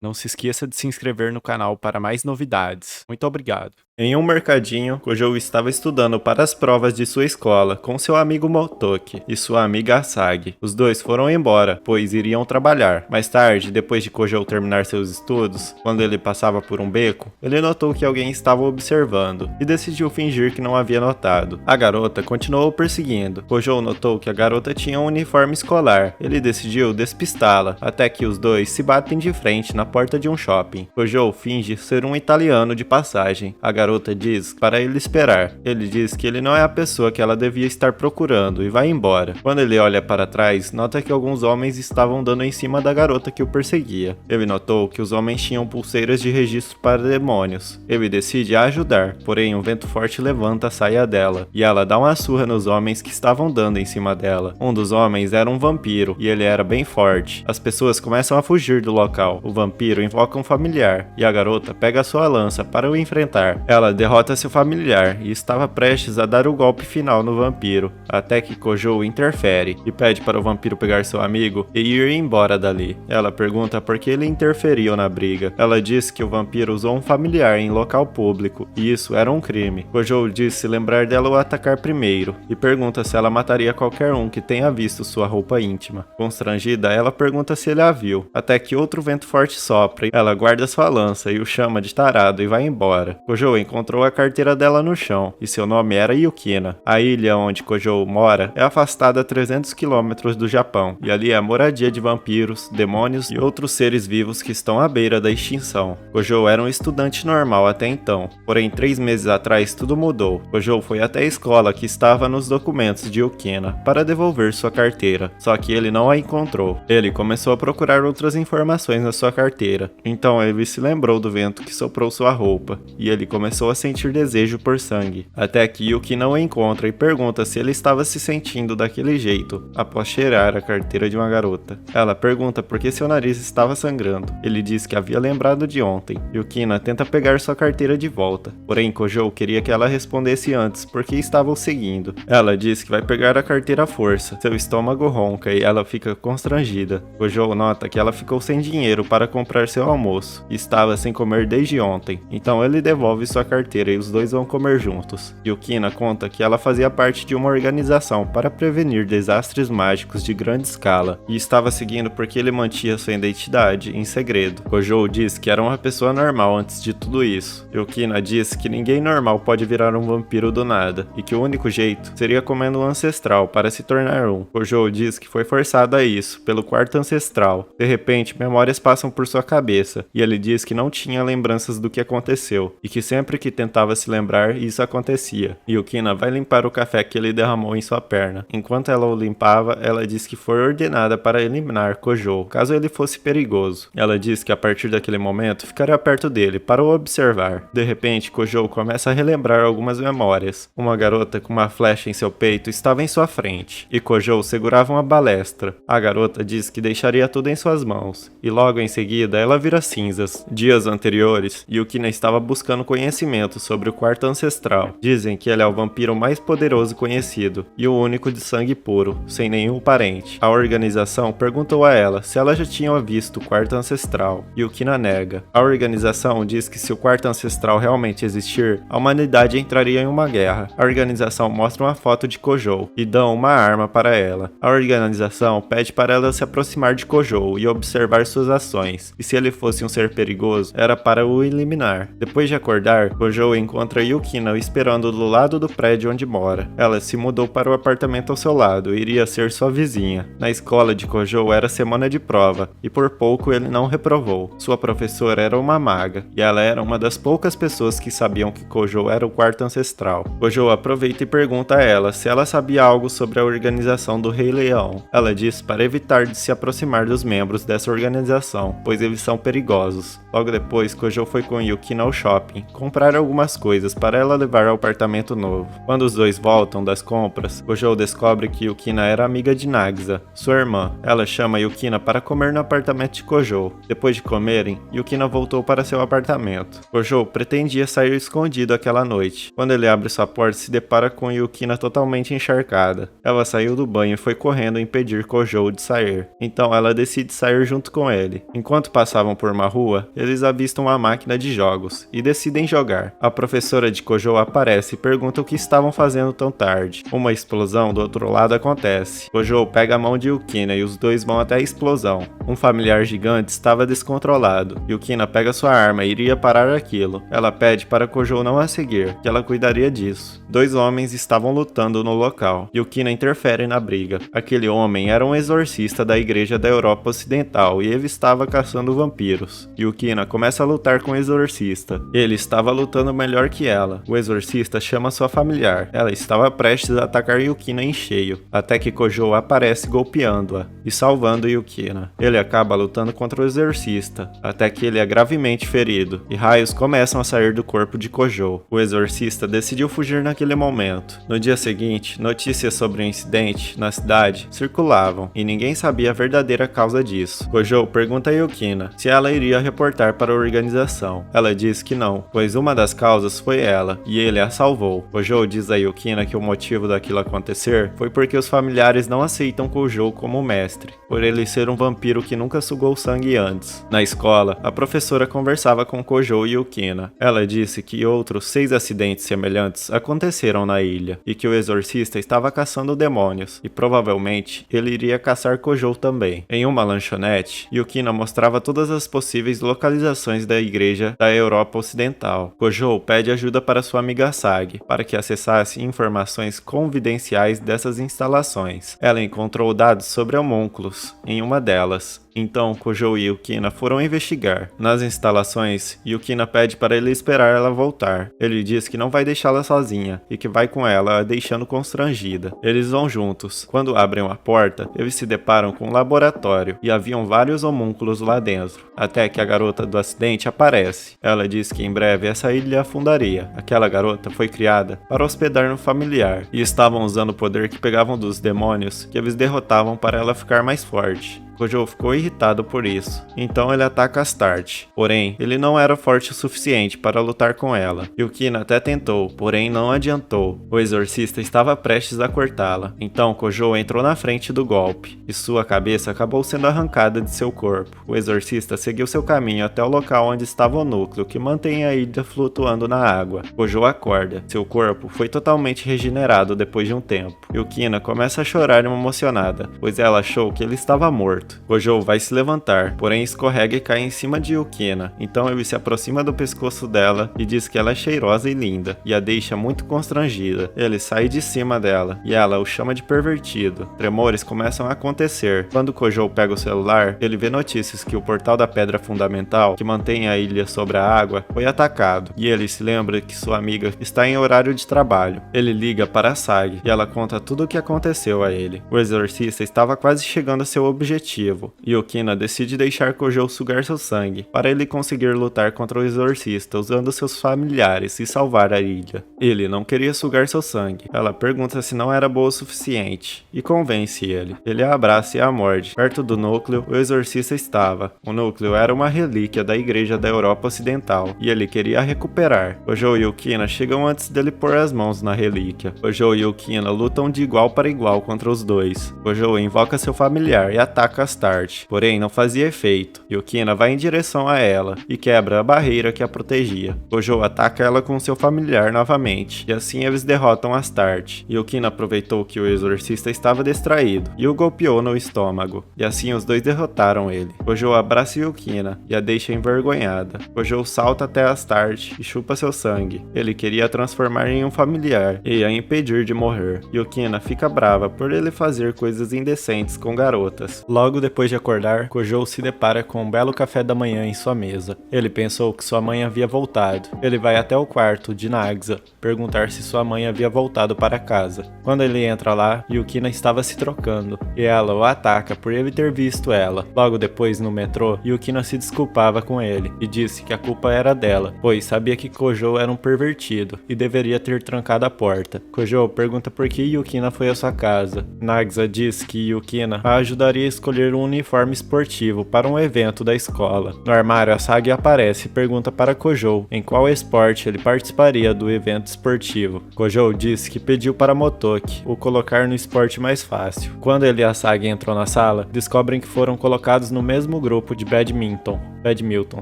Não se esqueça de se inscrever no canal para mais novidades. Muito obrigado. Em um mercadinho, Kojou estava estudando para as provas de sua escola com seu amigo Motoki e sua amiga Asagi. Os dois foram embora, pois iriam trabalhar. Mais tarde, depois de Kojou terminar seus estudos, quando ele passava por um beco, ele notou que alguém estava observando e decidiu fingir que não havia notado. A garota continuou perseguindo. Kojou notou que a garota tinha um uniforme escolar. Ele decidiu despistá-la, até que os dois se batem de frente na porta de um shopping. Kojou finge ser um italiano de passagem. A garota diz para ele esperar. Ele diz que ele não é a pessoa que ela devia estar procurando e vai embora. Quando ele olha para trás, nota que alguns homens estavam dando em cima da garota que o perseguia. Ele notou que os homens tinham pulseiras de registro para demônios. Ele decide ajudar, porém um vento forte levanta a saia dela e ela dá uma surra nos homens que estavam dando em cima dela. Um dos homens era um vampiro e ele era bem forte. As pessoas começam a fugir do local. O vampiro invoca um familiar e a garota pega sua lança para o enfrentar. Ela derrota seu familiar e estava prestes a dar o golpe final no vampiro, até que Kojou interfere e pede para o vampiro pegar seu amigo e ir embora dali. Ela pergunta por que ele interferiu na briga. Ela diz que o vampiro usou um familiar em local público e isso era um crime. Kojou diz se lembrar dela o atacar primeiro e pergunta se ela mataria qualquer um que tenha visto sua roupa íntima. Constrangida, ela pergunta se ele a viu, até que outro vento forte sopra. Ela guarda sua lança e o chama de tarado e vai embora. Kojou encontrou a carteira dela no chão, e seu nome era Yukina. A ilha onde Kojou mora é afastada a 300 km do Japão, e ali é a moradia de vampiros, demônios e outros seres vivos que estão à beira da extinção. Kojou era um estudante normal até então, porém 3 meses atrás tudo mudou. Kojou foi até a escola que estava nos documentos de Yukina para devolver sua carteira, só que ele não a encontrou. Ele começou a procurar outras informações na sua carteira, então ele se lembrou do vento que soprou sua roupa, e ele começou a sentir desejo por sangue, até que Yukina o encontra e pergunta se ele estava se sentindo daquele jeito após cheirar a carteira de uma garota. Ela pergunta por que seu nariz estava sangrando. Ele diz que havia lembrado de ontem. Yukina tenta pegar sua carteira de volta, porém Kojou queria que ela respondesse antes porque estava o seguindo. Ela diz que vai pegar a carteira à força. Seu estômago ronca e ela fica constrangida. Kojou nota que ela ficou sem dinheiro para comprar seu almoço e estava sem comer desde ontem, então ele devolve sua carteira e os dois vão comer juntos. Yukina conta que ela fazia parte de uma organização para prevenir desastres mágicos de grande escala e estava seguindo porque ele mantinha sua identidade em segredo. Kojou diz que era uma pessoa normal antes de tudo isso. Yukina diz que ninguém normal pode virar um vampiro do nada e que o único jeito seria comendo um ancestral para se tornar um. Kojou diz que foi forçado a isso pelo quarto ancestral. De repente, memórias passam por sua cabeça e ele diz que não tinha lembranças do que aconteceu e que sempre que tentava se lembrar, isso acontecia. Yukina vai limpar o café que ele derramou em sua perna. Enquanto ela o limpava, ela diz que foi ordenada para eliminar Kojou, caso ele fosse perigoso. Ela diz que a partir daquele momento ficaria perto dele para o observar. De repente, Kojou começa a relembrar algumas memórias. Uma garota com uma flecha em seu peito estava em sua frente, e Kojou segurava uma balestra. A garota diz que deixaria tudo em suas mãos, e logo em seguida ela vira cinzas. Dias anteriores, Yukina estava buscando conhecimento sobre o quarto ancestral. Dizem que ele é o vampiro mais poderoso conhecido e o único de sangue puro, sem nenhum parente. A organização perguntou a ela se ela já tinha visto o quarto ancestral. Yukina nega. A organização diz que se o quarto ancestral realmente existir, a humanidade entraria em uma guerra. A organização mostra uma foto de Kojou e dão uma arma para ela. A organização pede para ela se aproximar de Kojou e observar suas ações, e se ele fosse um ser perigoso, era para o eliminar. Depois de acordar, Kojou encontra Yukina esperando do lado do prédio onde mora. Ela se mudou para o apartamento ao seu lado e iria ser sua vizinha. Na escola de Kojou era semana de prova, e por pouco ele não reprovou. Sua professora era uma maga, e ela era uma das poucas pessoas que sabiam que Kojou era o quarto ancestral. Kojou aproveita e pergunta a ela se ela sabia algo sobre a organização do Rei Leão. Ela diz para evitar de se aproximar dos membros dessa organização, pois eles são perigosos. Logo depois, Kojou foi com Yukina ao shopping, comprar algumas coisas para ela levar ao apartamento novo. Quando os dois voltam das compras, Kojou descobre que Yukina era amiga de Nagisa, sua irmã. Ela chama Yukina para comer no apartamento de Kojou. Depois de comerem, Yukina voltou para seu apartamento. Kojou pretendia sair escondido aquela noite. Quando ele abre sua porta, se depara com Yukina totalmente encharcada. Ela saiu do banho e foi correndo impedir Kojou de sair. Então ela decide sair junto com ele. Enquanto Enquanto passavam por uma rua, eles avistam uma máquina de jogos e decidem jogar. A professora de Kojou aparece e pergunta o que estavam fazendo tão tarde. Uma explosão do outro lado acontece. Kojou pega a mão de Yukina e os dois vão até a explosão. Um familiar gigante estava descontrolado. Yukina pega sua arma e iria parar aquilo. Ela pede para Kojou não a seguir, que ela cuidaria disso. Dois homens estavam lutando no local. Yukina interfere na briga. Aquele homem era um exorcista da igreja da Europa Ocidental e ele estava caçando vampiros. Yukina começa a lutar com o exorcista. Ele estava lutando melhor que ela. O exorcista chama sua familiar. Ela estava prestes a atacar Yukina em cheio, até que Kojou aparece golpeando-a e salvando Yukina. Ele acaba lutando contra o exorcista, até que ele é gravemente ferido, e raios começam a sair do corpo de Kojou. O exorcista decidiu fugir naquele momento. No dia seguinte, notícias sobre o incidente na cidade circulavam, e ninguém sabia a verdadeira causa disso. Kojou pergunta a Yukina se ela iria reportar para a organização. Ela diz que não, pois uma das causas foi ela, e ele a salvou. Kojou diz a Yukina que o motivo daquilo acontecer foi porque os familiares não aceitam Kojou como mestre, por ele ser um vampiro que nunca sugou sangue antes. Na escola, a professora conversava com Kojou e Yukina. Ela disse que outros 6 acidentes semelhantes aconteceram na ilha, e que o exorcista estava caçando demônios, e provavelmente ele iria caçar Kojou também. Em uma lanchonete, Yukina mostrava todas as possíveis localizações da igreja da Europa Ocidental. Kojou pede ajuda para sua amiga Asagi, para que acessasse informações confidenciais dessas instalações. Ela encontrou dados sobre homúnculos em uma delas. Então, Kojou e Yukina foram investigar. Nas instalações, Yukina pede para ele esperar ela voltar. Ele diz que não vai deixá-la sozinha e que vai com ela, a deixando constrangida. Eles vão juntos. Quando abrem a porta, eles se deparam com um laboratório e haviam vários homúnculos lá dentro, até que a garota do acidente aparece. Ela diz que em breve essa ilha afundaria. Aquela garota foi criada para hospedar no familiar e estavam usando o poder que pegavam dos demônios que eles derrotavam para ela ficar mais forte. Kojou ficou irritado por isso, então ele ataca Astarte. Porém, ele não era forte o suficiente para lutar com ela. Yukina até tentou, porém não adiantou. O exorcista estava prestes a cortá-la, então Kojou entrou na frente do golpe, e sua cabeça acabou sendo arrancada de seu corpo. O exorcista seguiu seu caminho até o local onde estava o núcleo que mantém a ilha flutuando na água. Kojou acorda. Seu corpo foi totalmente regenerado depois de um tempo. Yukina começa a chorar emocionada, pois ela achou que ele estava morto. Kojou vai se levantar, porém escorrega e cai em cima de Yukina. Então ele se aproxima do pescoço dela e diz que ela é cheirosa e linda, e a deixa muito constrangida. Ele sai de cima dela, e ela o chama de pervertido. Tremores começam a acontecer. Quando Kojou pega o celular, ele vê notícias que o portal da pedra fundamental, que mantém a ilha sobre a água, foi atacado, e ele se lembra que sua amiga está em horário de trabalho. Ele liga para Asagi, e ela conta tudo o que aconteceu a ele. O exorcista estava quase chegando a seu objetivo. Yukina decide deixar Kojou sugar seu sangue, para ele conseguir lutar contra o exorcista usando seus familiares e salvar a ilha. Ele não queria sugar seu sangue. Ela pergunta se não era boa o suficiente, e convence ele. Ele a abraça e a morde. Perto do núcleo, o exorcista estava. O núcleo era uma relíquia da igreja da Europa Ocidental, e ele queria a recuperar. Kojou e Yukina chegam antes dele pôr as mãos na relíquia. Kojou e Yukina lutam de igual para igual contra os dois. Kojou invoca seu familiar e ataca Astarte, porém não fazia efeito. Yukina vai em direção a ela e quebra a barreira que a protegia. Kojou ataca ela com seu familiar novamente, e assim eles derrotam Astarte. Yukina aproveitou que o exorcista estava distraído e o golpeou no estômago, e assim os dois derrotaram ele. Kojou abraça Yukina e a deixa envergonhada. Kojou salta até Astarte e chupa seu sangue. Ele queria a transformar em um familiar e a impedir de morrer. Yukina fica brava por ele fazer coisas indecentes com garotas. Logo depois de acordar, Kojou se depara com um belo café da manhã em sua mesa. Ele pensou que sua mãe havia voltado. Ele vai até o quarto de Nagisa perguntar se sua mãe havia voltado para casa. Quando ele entra lá, Yukina estava se trocando, e ela o ataca por ele ter visto ela. Logo depois, no metrô, Yukina se desculpava com ele e disse que a culpa era dela, pois sabia que Kojou era um pervertido e deveria ter trancado a porta. Kojou pergunta por que Yukina foi à sua casa. Nagisa diz que Yukina a ajudaria a escolher escolher um uniforme esportivo para um evento da escola. No armário, Asagi aparece e pergunta para Kojou em qual esporte ele participaria do evento esportivo. Kojou disse que pediu para Motoki o colocar no esporte mais fácil. Quando ele e Asagi entram na sala, descobrem que foram colocados no mesmo grupo de badminton,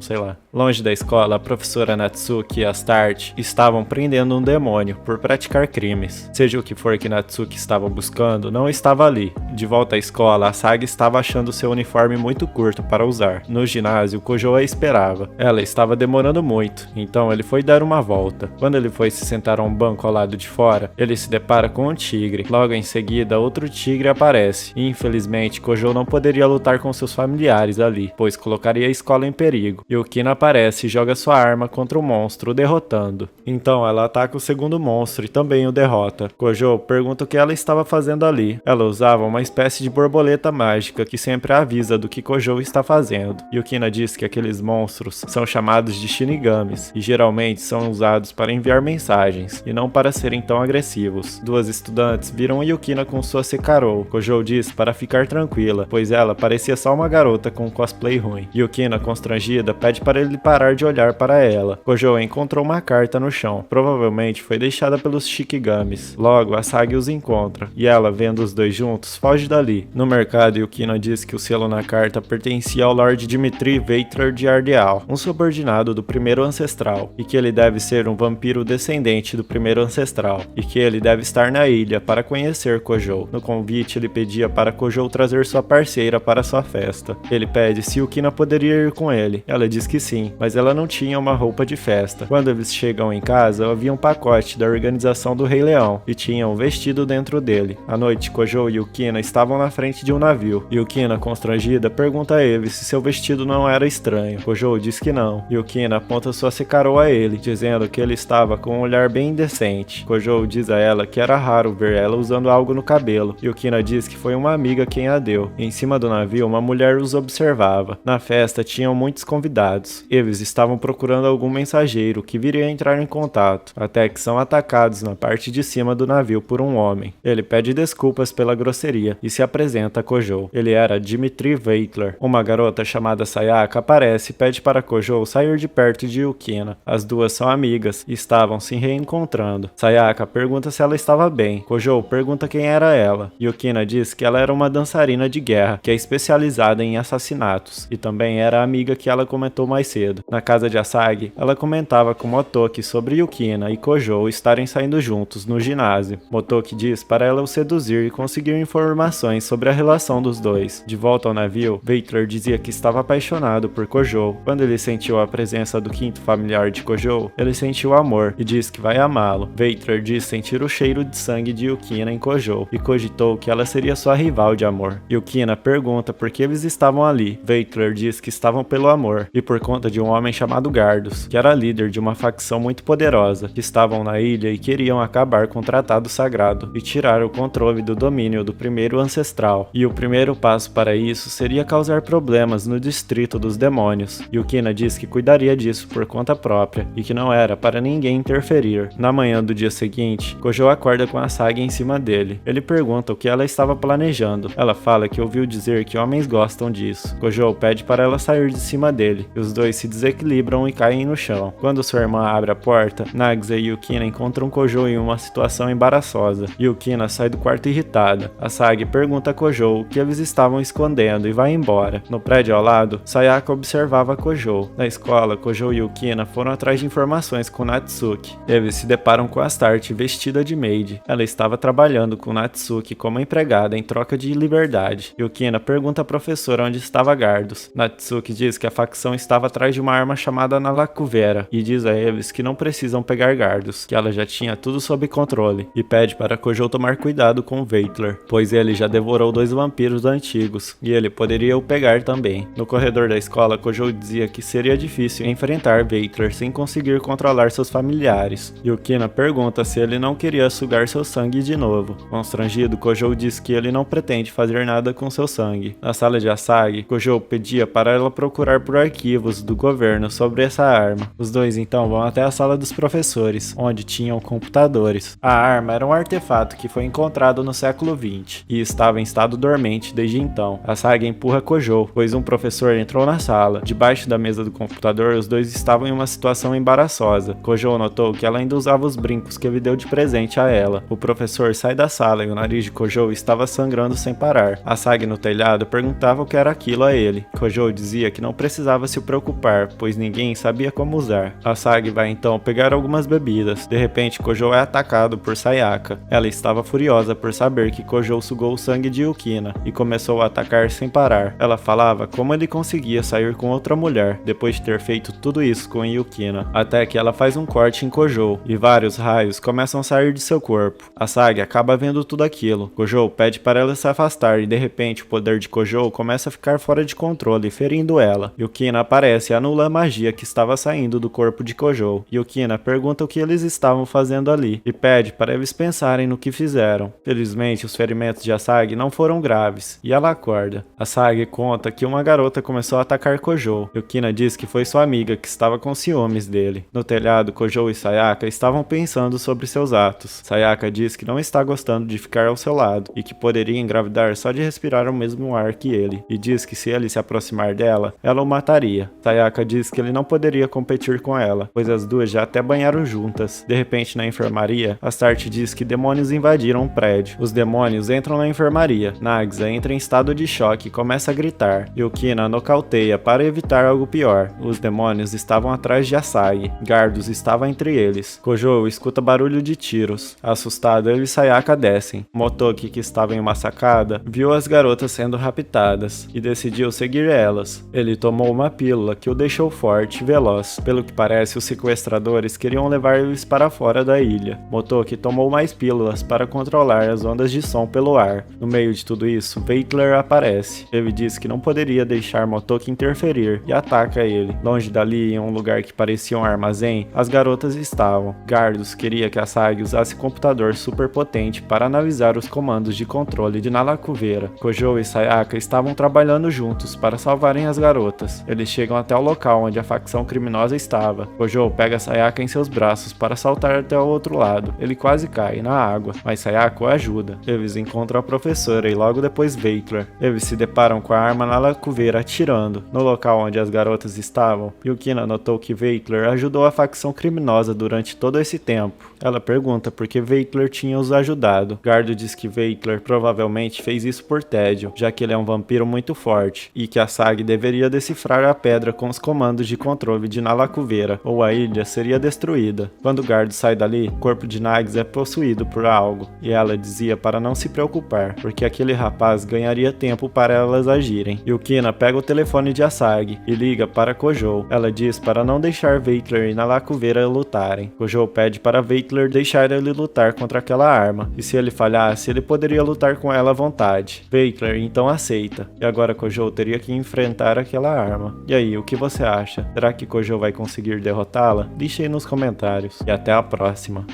sei lá. Longe da escola, a professora Natsuki e Astarte estavam prendendo um demônio por praticar crimes. Seja o que for que Natsuki estava buscando, não estava ali. De volta à escola, Asagi estava achando seu uniforme muito curto para usar. No ginásio, Kojou a esperava. Ela estava demorando muito, então ele foi dar uma volta. Quando ele foi se sentar a um banco ao lado de fora, ele se depara com um tigre. Logo em seguida, outro tigre aparece. E infelizmente, Kojou não poderia lutar com seus familiares ali, pois colocaria a escola em perigo. Yukina aparece e joga sua arma contra o monstro, o derrotando. Então ela ataca o segundo monstro e também o derrota. Kojou pergunta o que ela estava fazendo ali. Ela usava uma espécie de borboleta mágica que sempre avisa do que Kojou está fazendo. Yukina diz que aqueles monstros são chamados de Shinigamis e geralmente são usados para enviar mensagens e não para serem tão agressivos. Duas estudantes viram Yukina com sua Sekarou. Kojou diz para ficar tranquila, pois ela parecia só uma garota com um cosplay ruim. Yukina, constrangida, pede para ele parar de olhar para ela. Kojou encontrou uma carta no chão. Provavelmente foi deixada pelos Shikigamis. Logo, Asagi os encontra, e ela, vendo os dois juntos, foge dali. No mercado, Yukina diz que o selo na carta pertencia ao Lord Dimitri Veitler de Ardeal, um subordinado do primeiro ancestral, e que ele deve ser um vampiro descendente do primeiro ancestral, e que ele deve estar na ilha para conhecer Kojou. No convite, ele pedia para Kojou trazer sua parceira para sua festa. Ele pede se Yukina poderia ir com ele. Ela diz que sim, mas ela não tinha uma roupa de festa. Quando eles chegam em casa, havia um pacote da organização do Rei Leão, e tinha um vestido dentro dele. À noite, Kojou e Yukina estavam na frente de um navio. Yukina, constrangida, pergunta a ele se seu vestido não era estranho. Kojou diz que não. Yukina aponta sua Sekarou a ele, dizendo que ele estava com um olhar bem indecente. Kojou diz a ela que era raro ver ela usando algo no cabelo. Yukina diz que foi uma amiga quem a deu. Em cima do navio, uma mulher os observava. Na festa, tinham muitos convidados. Eles estavam procurando algum mensageiro que viria entrar em contato, até que são atacados na parte de cima do navio por um homem. Ele pede desculpas pela grosseria e se apresenta a Kojou. Ele era Dimitri Veitler. Uma garota chamada Sayaka aparece e pede para Kojou sair de perto de Yukina. As duas são amigas e estavam se reencontrando. Sayaka pergunta se ela estava bem. Kojou pergunta quem era ela. Yukina diz que ela era uma dançarina de guerra, que é especializada em assassinatos, e também era a amiga que ela comentou mais cedo. Na casa de Asagi, ela comentava com Motoki sobre Yukina e Kojou estarem saindo juntos no ginásio. Motoki diz para ela o seduzir e conseguir informações sobre a relação dos dois. De volta ao navio, Veitler dizia que estava apaixonado por Kojou. Quando ele sentiu a presença do quinto familiar de Kojou, ele sentiu amor e diz que vai amá-lo. Veitler diz sentir o cheiro de sangue de Yukina em Kojou e cogitou que ela seria sua rival de amor. Yukina pergunta por que eles estavam ali. Veitler diz que estavam pelo amor e por conta de um homem chamado Gardos, que era líder de uma facção muito poderosa, que estavam na ilha e queriam acabar com o Tratado Sagrado e tirar o controle do domínio do primeiro ancestral. E o primeiro passo para isso seria causar problemas no distrito dos demônios. Yukina diz que cuidaria disso por conta própria e que não era para ninguém interferir. Na manhã do dia seguinte, Kojou acorda com Asagi em cima dele. Ele pergunta o que ela estava planejando. Ela fala que ouviu dizer que homens gostam disso. Kojou pede para ela sair de cima dele, e os dois se desequilibram e caem no chão. Quando sua irmã abre a porta, Nagisa e Yukina encontram Kojou em uma situação embaraçosa. Yukina sai do quarto irritada. Asagi pergunta a Kojou o que eles estavam escondendo e vai embora. No prédio ao lado, Sayaka observava Kojou. Na escola, Kojou e Yukina foram atrás de informações com Natsuki. Eles se deparam com Astarte vestida de maid. Ela estava trabalhando com Natsuki como empregada em troca de liberdade. Yukina pergunta à professora onde estava Gardos. Natsuki diz que a facção estava atrás de uma arma chamada Nalakuvera e diz a eles que não precisam pegar Gardos, que ela já tinha tudo sob controle, e pede para Kojou tomar cuidado com Veitler, pois ele já devorou 2 vampiros antigos e ele poderia o pegar também. No corredor da escola, Kojou dizia que seria difícil enfrentar Veitler sem conseguir controlar seus familiares. Yukina pergunta se ele não queria sugar seu sangue de novo. Constrangido, Kojou diz que ele não pretende fazer nada com seu sangue. Na sala de Asagi, Kojou pedia para ela procurar procurar por arquivos do governo sobre essa arma. Os dois então vão até a sala dos professores, onde tinham computadores. A arma era um artefato que foi encontrado no século XX e estava em estado dormente desde então. Asagi empurra Kojou, pois um professor entrou na sala. Debaixo da mesa do computador, os dois estavam em uma situação embaraçosa. Kojou notou que ela ainda usava os brincos que ele deu de presente a ela. O professor sai da sala e o nariz de Kojou estava sangrando sem parar. Asagi no telhado perguntava o que era aquilo a ele. Kojou dizia que não precisava se preocupar, pois ninguém sabia como usar. Asagi vai então pegar algumas bebidas. De repente, Kojou é atacado por Sayaka. Ela estava furiosa por saber que Kojou sugou o sangue de Yukina e começou a atacar sem parar. Ela falava como ele conseguia sair com outra mulher depois de ter feito tudo isso com Yukina, até que ela faz um corte em Kojou e vários raios começam a sair de seu corpo. Asagi acaba vendo tudo aquilo. Kojou pede para ela se afastar e de repente o poder de Kojou começa a ficar fora de controle, ferindo ela. Yukina aparece e anula a magia que estava saindo do corpo de Kojou. Yukina pergunta o que eles estavam fazendo ali e pede para eles pensarem no que fizeram. Felizmente, os ferimentos de Asagi não foram graves e ela acorda. Asagi conta que uma garota começou a atacar Kojou. Yukina diz que foi sua amiga que estava com ciúmes dele. No telhado, Kojou e Sayaka estavam pensando sobre seus atos. Sayaka diz que não está gostando de ficar ao seu lado e que poderia engravidar só de respirar o mesmo ar que ele, e diz que se ele se aproximar dela, ela o mataria. Sayaka diz que ele não poderia competir com ela, pois as duas já até banharam juntas. De repente, na enfermaria, Astarte diz que demônios invadiram o prédio. Os demônios entram na enfermaria. Nagisa entra em estado de choque e começa a gritar. Yukina nocauteia para evitar algo pior. Os demônios estavam atrás de Asagi. Gardos estava entre eles. Kojou escuta barulho de tiros. Assustado, ele e Sayaka descem. Motoki, que estava em uma sacada, viu as garotas sendo raptadas e decidiu seguir elas. Ele tomou uma pílula que o deixou forte e veloz. Pelo que parece, os sequestradores queriam levar eles para fora da ilha. Motoki tomou mais pílulas para controlar as ondas de som pelo ar. No meio de tudo isso, Veitler aparece. Ele diz que não poderia deixar Motoki interferir e ataca ele. Longe dali, em um lugar que parecia um armazém, as garotas estavam. Gardos queria que Asagi usasse computador super potente para analisar os comandos de controle de Nalacuveira. Kojou e Sayaka estavam trabalhando juntos para salvarem as garotas. Eles chegam até o local onde a facção criminosa estava. Kojou pega Sayaka em seus braços para saltar até o outro lado. Ele quase cai na água, mas Sayaka o ajuda. Eles encontram a professora e logo depois Veitler. Eles se deparam com a arma Nalacuveira atirando. No local onde as garotas estavam, Yukina notou que Veitler ajudou a facção criminosa durante todo esse tempo. Ela pergunta por que Veitler tinha os ajudado. Gardo diz que Veitler provavelmente fez isso por tédio, já que ele é um vampiro muito forte, e que Asagi deveria decifrar a pedra com os comandos de controle de Nalacuveira, ou a ilha seria destruída. Quando Gardo sai dali, o corpo de Nagisa é possuído por algo, e ela dizia para não se preocupar, porque aquele rapaz ganharia tempo para elas agirem. Yukina pega o telefone de Asagi e liga para Kojou. Ela diz para não deixar Veitler e Nalacuveira lutarem. Kojou pede para Veitler deixar ele lutar contra aquela arma, e se ele falhasse, ele poderia lutar com ela à vontade. Veitler então aceita, e agora Kojou teria que enfrentar aquela arma. E aí, o que você acha? Será que Kojou vai conseguir derrotá-la? Deixe aí nos comentários, e até a próxima.